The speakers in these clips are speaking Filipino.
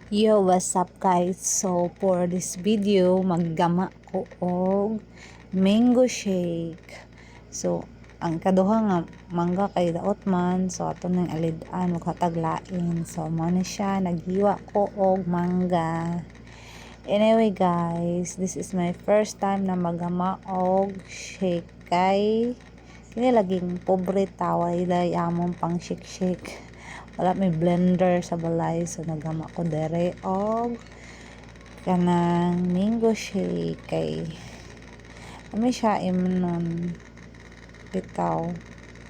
Yo, what's up guys? So for this video, maggama ko og mango shake. So ang kaduha nga mangga kay daot man, so ato nang alid-an ug hatag lain. So mo na siya, naghiwa ko og mangga. Anyway guys, this is my first time na maggama og shake kay kini laging pobre taway day among pang shake. Wala may blender sa balay, so nagama ko dere og kanang mango shake kay kami siya imnon bitaw.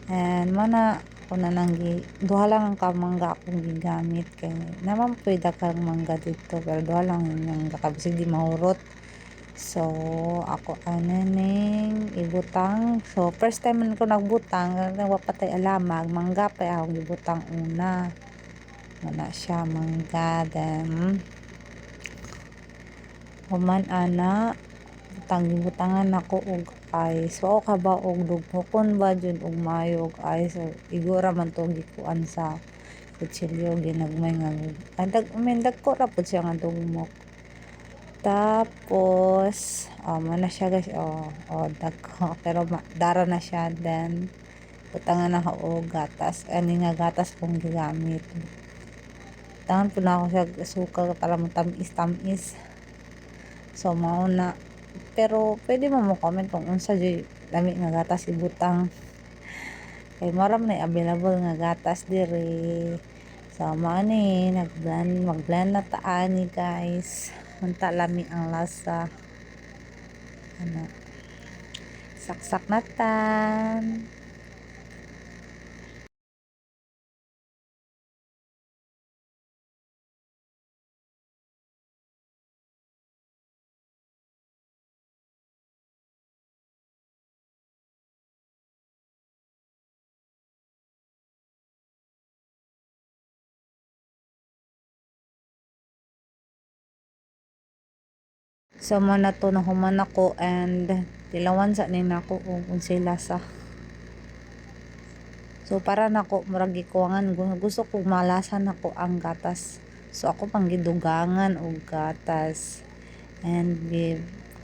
And mana ko na nang duha lang ang kamangga akong gigamit kay naman pwede kang mangga dito pero duha lang yung kabisig di mahurot. So ako ning ibutang, so first time man ko nagbutang wa patay alamag mangga pa akong ibutang una wala siya mangga, then human ana butangan ako og ice. So ka ba og dugmokon ba jud og mayo og ice, so igura man to gikuan sa kutsilyo ginagmay nga dag ko ra pud siya nga dugmok. Tapos na siya guys, dagko pero dara na siya, then butangan na ako og gatas, ani nga gatas kong gigamit. Tangan po na ako siya suka para matamis. So mao na, pero pwede mo comment kung unsa jud lami nga gatas ibutang kay maram na available nga gatas diri. So mao ni magblend na taani guys, unta lami ang lasa. Ano, saksak na tan. So man na to nahuman ako and tilawan sa nin ako kung unsay lasa. So para nako murag gikuwangan, gusto ko malasa nako ang gatas. So ako pang gidugangan og gatas and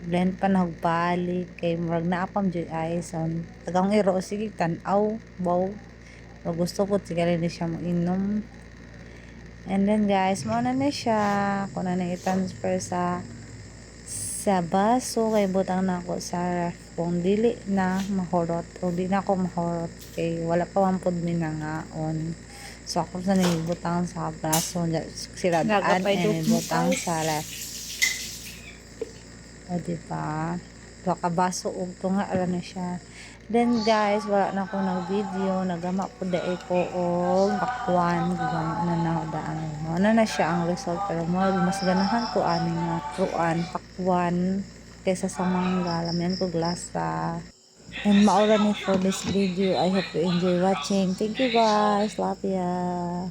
blend pa na og balik kay murag naapam jud ay so tagang iro sige tan-aw wow. So gusto ko sigala ni siya mo inom. And then guys, mo na siya ko na i-transfer sa baso kay butang na ako sa ref kung dili na mahurot o di na ako mahurot kay wala pa man pud minangaon. So ako sa butang sa baso sila daan and butang sa ref, o diba so kabaso og tunga ala na siya. Then guys, wala na ako ng video, nagama po dae ko og pakwan, gigama na daan. Ano na siya ang result, pero mas ganahan ko ani nga ruan, pakwan kaysa sa mangga, lamian ko glasa. And maura ni for this video. I hope you enjoy watching. Thank you guys, love ya.